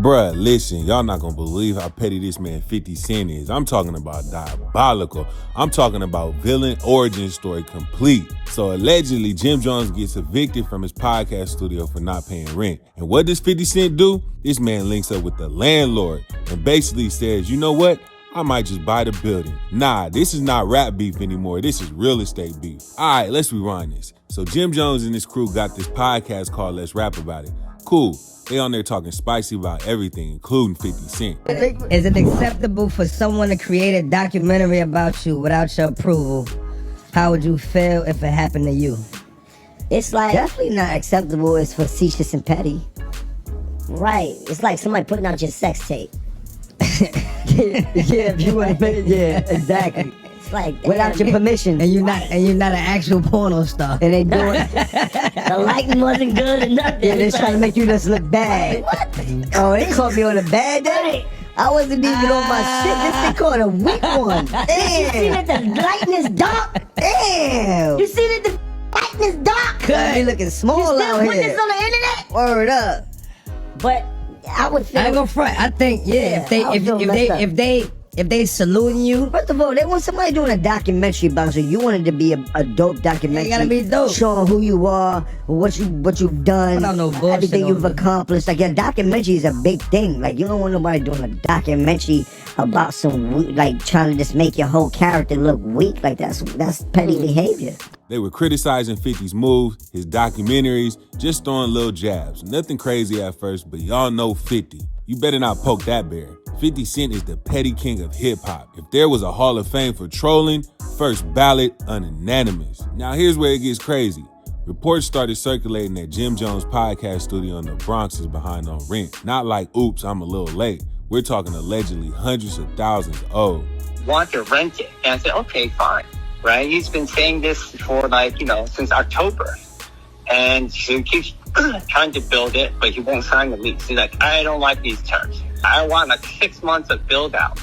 Bruh, listen, y'all not gonna believe how petty this man 50 Cent is. I'm talking about diabolical. I'm talking about villain origin story complete. So allegedly, Jim Jones gets evicted from his podcast studio for not paying rent. And what does 50 Cent do? This man links up with the landlord and basically says, you know what? I might just buy the building. Nah, this is not rap beef anymore. This is real estate beef. All right, let's rewind this. So Jim Jones and his crew got this podcast called Let's Rap About It. Cool. They on there talking spicy about everything, including 50 Cent. Is it acceptable for someone to create a documentary about you without your approval? How would you feel if it happened to you? It's like definitely not acceptable. It's facetious and petty. Right. It's like somebody putting out your sex tape. Yeah, if you want to pay, yeah, exactly. It's like without your permission, and you're not an actual porno star. And they do it. The lighting wasn't good or nothing. Yeah, they're trying to make you just look bad. What? Oh, they caught me on a bad day. I wasn't even on my shit. This thing caught a weak one. Damn. You see that the lighting is dark? Damn. You see that the lighting is dark? Could be looking small You still out put here. this on the internet? Word up. But I would feel. I ain't gonna front. I think if they saluting you, First of all, they want somebody doing a documentary about you. You want it to be a dope documentary. It gotta be dope. Showing who you are, what you've done, Put out no bullshit everything on you've it. accomplished. Like, a documentary is a big thing. Like, you don't want nobody doing a documentary about like trying to just make your whole character look weak. Like, that's petty behavior. They were criticizing 50's moves, his documentaries, just throwing little jabs. Nothing crazy at first, but y'all know 50. You better not poke that bear. 50 Cent is the petty king of hip-hop. If there was a Hall of Fame for trolling, first ballot, unanimous. Now here's where it gets crazy. Reports started circulating that Jim Jones podcast studio in the Bronx is behind on rent. Not like, oops, I'm a little late. We're talking allegedly hundreds of thousands owed. Want to rent it? And I said, okay, fine. Right? He's been saying this for since October. And he keeps trying to build it, but he won't sign the lease. He's like, I don't like these terms. I want 6 months of build out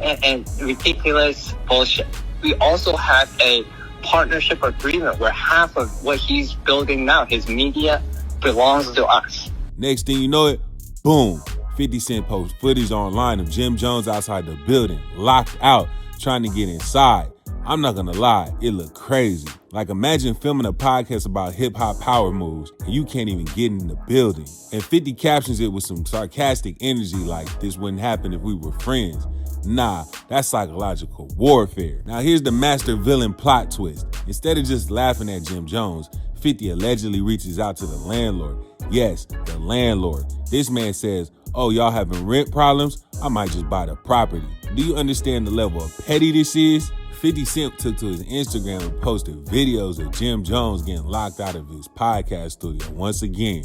and ridiculous bullshit. We also have a partnership agreement where half of what he's building now, his media, belongs to us. Next thing you know it, boom, 50 Cent posts footage online of Jim Jones outside the building, locked out, trying to get inside. I'm not gonna lie, it looked crazy. Like, imagine filming a podcast about hip-hop power moves and you can't even get in the building. And 50 captions it with some sarcastic energy like, this wouldn't happen if we were friends. Nah, that's psychological warfare. Now here's the master villain plot twist. Instead of just laughing at Jim Jones, 50 allegedly reaches out to the landlord. Yes, the landlord. This man says, oh, y'all having rent problems? I might just buy the property. Do you understand the level of petty this is? 50 Cent took to his Instagram and posted videos of Jim Jones getting locked out of his podcast studio once again.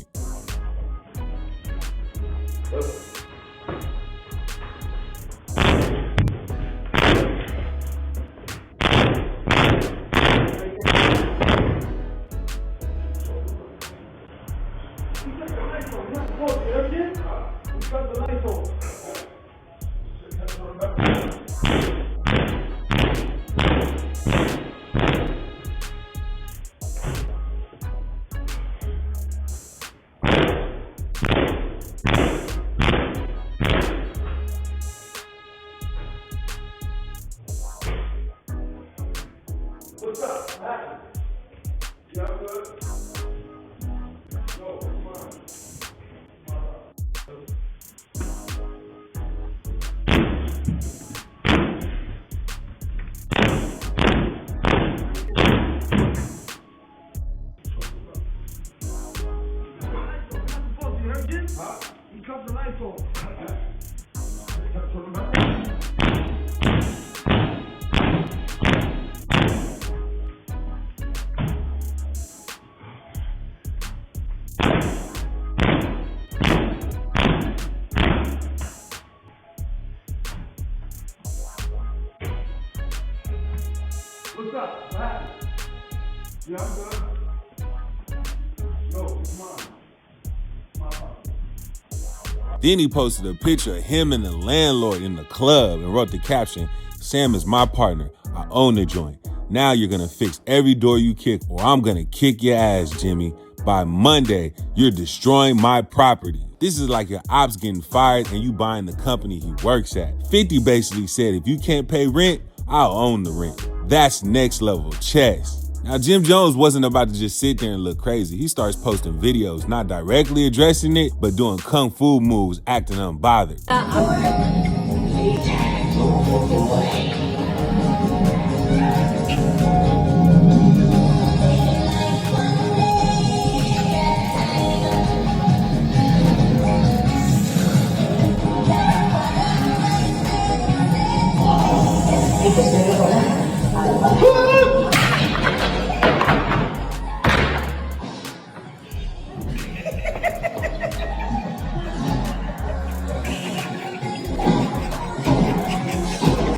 What's up? Hi. You all good? No, come on. Huh? He cut the lights on. What's up? What happened? Yeah, I'm good. No, come on. Then he posted a picture of him and the landlord in the club and wrote the caption, Sam is my partner. I own the joint. Now you're gonna fix every door you kick or I'm gonna kick your ass, Jimmy. By Monday, you're destroying my property. This is like your ops getting fired and you buying the company he works at. 50 basically said, if you can't pay rent, I'll own the rent. That's next level chess. Now, Jim Jones wasn't about to just sit there and look crazy. He starts posting videos, not directly addressing it, but doing kung fu moves, acting unbothered.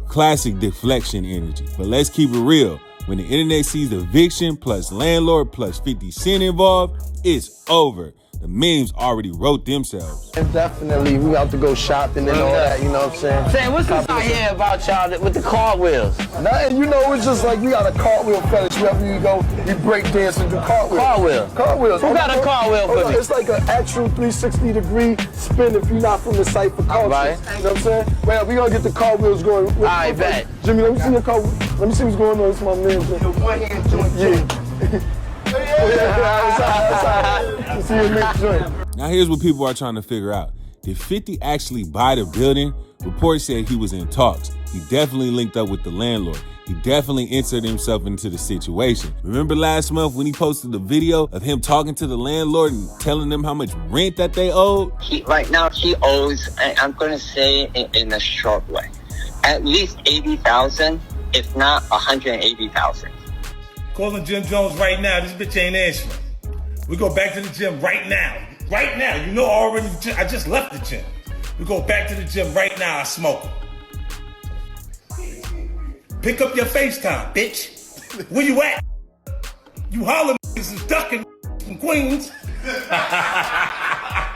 Classic deflection energy. But let's keep it real. When the internet sees eviction plus landlord plus 50 Cent involved, it's over. The memes already wrote themselves. And definitely, we have to go shopping and all that, you know what I'm saying? Sam, what's this I hear about y'all with the cartwheels? Nothing, you know, it's just like we got a cartwheel fetish. Wherever you go, we break dance and do cartwheels. Cartwheel? Cartwheels. Who got a cartwheel for me? It's like an actual 360-degree spin if you're not from the site for culture. Right. You know what I'm saying? Well, we gonna get the cartwheels going. I bet. Jimmy, let me see your car. Let me see what's going on. It's my man. One hand joint. Yeah. See your next joint. Now here's what people are trying to figure out. Did 50 actually buy the building? Reports said he was in talks. He definitely linked up with the landlord. He definitely inserted himself into the situation. Remember last month when he posted the video of him talking to the landlord and telling them how much rent that they owed? Right now he owes, I'm going to say in a short way, at least 80,000, if not 180,000. Calling Jim Jones right now. This bitch ain't answering. We go back to the gym right now. Right now. You know I just left the gym. We go back to the gym right now. I smoke. Pick up your FaceTime, bitch. Where you at? You holler niggas is ducking from Queens.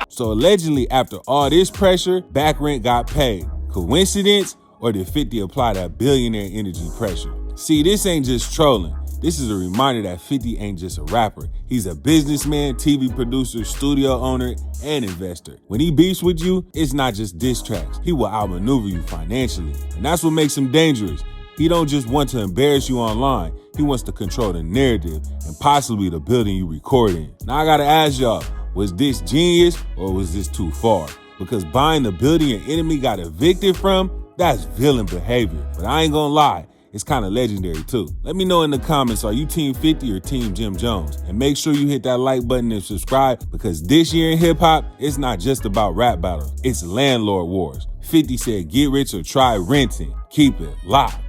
So allegedly, after all this pressure, back rent got paid. Coincidence? Or did 50 apply that billionaire energy pressure? See, this ain't just trolling. This is a reminder that 50 ain't just a rapper. He's a businessman, TV producer, studio owner, and investor. When he beefs with you, it's not just diss tracks. He will outmaneuver you financially. And that's what makes him dangerous. He don't just want to embarrass you online. He wants to control the narrative and possibly the building you record in. Now I gotta ask y'all, was this genius or was this too far? Because buying the building your enemy got evicted from, that's villain behavior. But I ain't gonna lie, it's kind of legendary too. Let me know in the comments, are you Team 50 or Team Jim Jones? And make sure you hit that like button and subscribe, because this year in hip hop, it's not just about rap battles, it's landlord wars. 50 said, get rich or try renting. Keep it locked.